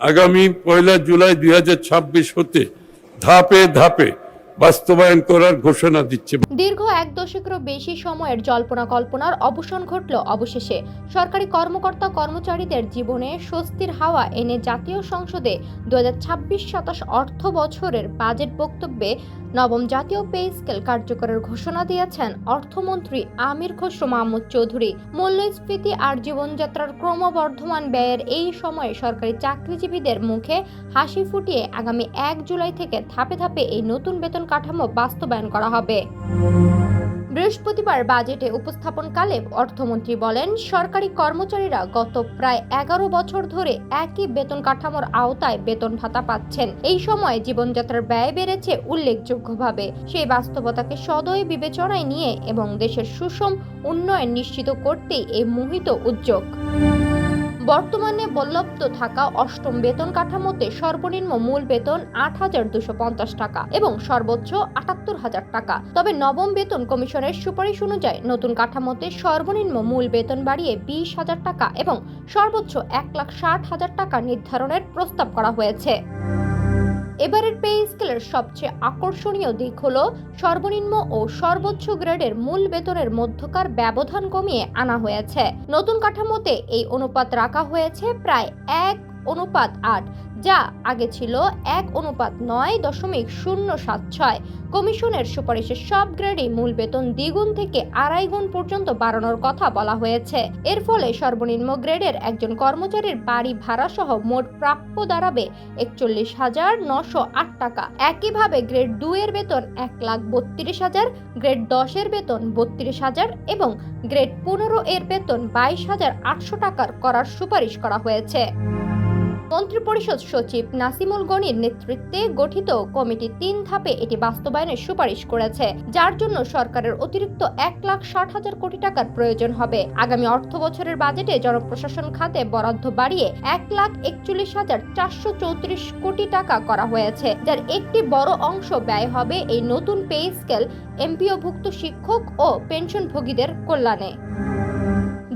আগামী 1 জুলাই 2026 হতে ধাপে ধাপে বাস্তবায়ন করার ঘোষণা দিচ্ছে। দীর্ঘ 1 দশকেরও বেশি সময়ের জল্পনা কল্পনার অবসান ঘটল অবশেষে। সরকারি কর্মকর্তা কর্মচারীদের জীবনে স্বস্তির হাওয়া এনে জাতীয় সংসদে 2026-27 অর্থ বছরের বাজেট বক্তব্যে নবম জাতীয় পে স্কেল কার্যকরের ঘোষণা দিয়েছেন অর্থমন্ত্রী আমির খসরু মাহমুদ চৌধুরী। মূল্যস্ফীতি আর জীবনযাত্রার ক্রমবর্ধমান ব্যয়ের এই সময়ে সরকারি চাকরিজীবীদের মুখে হাসি ফুটিয়ে আগামী 1 জুলাই থেকে ধাপে ধাপে এই নতুন বেতন কাঠামো বাস্তবায়ন করা হবে। বৃহস্পতিবার বাজেটে উপস্থাপনকালে অর্থমন্ত্রী বলেন, সরকারি কর্মচারীরা গত প্রায় 11 বছর ধরে একই বেতন কাঠামোর আওতায় বেতন ভাতা পাচ্ছেন। এই সময় জীবনযাত্রার ব্যয় বেড়েছে উল্লেখযোগ্যভাবে। সেই বাস্তবতাকে সদয় বিবেচনায় নিয়ে এবং দেশের সুষম উন্নয়ন নিশ্চিত করতেই এই মোহিত উদ্যোগ। বর্তমানে বলবৎ থাকা অষ্টম বেতন কাঠামোতে সর্বনিম্ন মূল বেতন 8,250 টাকা এবং সর্বোচ্চ 78,000 টাকা। তবে নবম বেতন কমিশনের সুপারিশ অনুযায়ী নতুন কাঠামোতে সর্বনিম্ন মূল বেতন বাড়িয়ে 20,000 টাকা এবং সর্বোচ্চ 1,60,000 টাকা নির্ধারণের প্রস্তাব করা হয়েছে। এবারের পে স্কেলের সবচেয়ে আকর্ষণীয় দিক হলো সর্বনিম্ন ও সর্বোচ্চ গ্রেডের মূল বেতনের মধ্যকার ব্যবধান কমিয়ে আনা হয়েছে। নতুন কাঠামোতে এই অনুপাত রাখা হয়েছে প্রায় 1:8, যা আগে ছিল 1:9.076। কমিশনের সুপারিশে সব গ্রেডই মূল বেতন দ্বিগুণ থেকে 2.5 গুণ পর্যন্ত বাড়ানোর কথা বলা হয়েছে। এর ফলে সর্বনিম্ন গ্রেডের একজন কর্মচারীর বাড়ি ভাড়া সহ মোট প্রাপ্য দাঁড়াবে 41,908 টাকা। একইভাবে গ্রেড 2 এর বেতন 1,32,000, গ্রেড 10 এর বেতন 32,000 এবং গ্রেড 15 এর বেতন 22,800 টাকার করার সুপারিশ করা হয়েছে। মন্ত্রিপরিষদ সচিব নাসিমুল গনির নেতৃত্বে গঠিত কমিটি 3 ধাপে এটি বাস্তবায়নের সুপারিশ করেছে, যার জন্য সরকারের অতিরিক্ত 1,60,000 কোটি টাকার প্রয়োজন হবে। আগামী অর্থ বছরের বাজেটে জনপ্রশাসন খাতে বরাদ্দ বাড়িয়ে 1,41,434 কোটি টাকা করা হয়েছে, যার একটি বড় অংশ ব্যয় হবে এই নতুন পে স্কেল এমপিওভুক্ত শিক্ষক ও পেনশনভোগীদের কল্যাণে।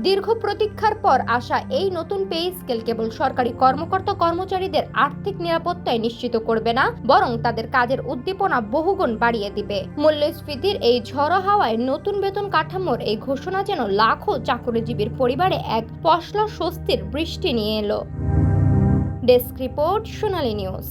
দীর্ঘ প্রতীক্ষার পর আসা এই নতুন পে স্কেল কেবল সরকারি কর্মকর্তা কর্মচারীদের আর্থিক নিরাপত্তায় নিশ্চিত করবে না, বরং তাদের কাজের উদ্দীপনা বহুগুণ বাড়িয়ে দিবে। মূল্যস্ফীতির এই ঝড়ো হাওয়ায় নতুন বেতন কাঠামোর এই ঘোষণা যেন লাখো চাকরিজীবীর পরিবারে এক পশলা স্বস্তির বৃষ্টি নিয়ে এলো। ডেস্ক রিপোর্ট, সোনালী নিউজ।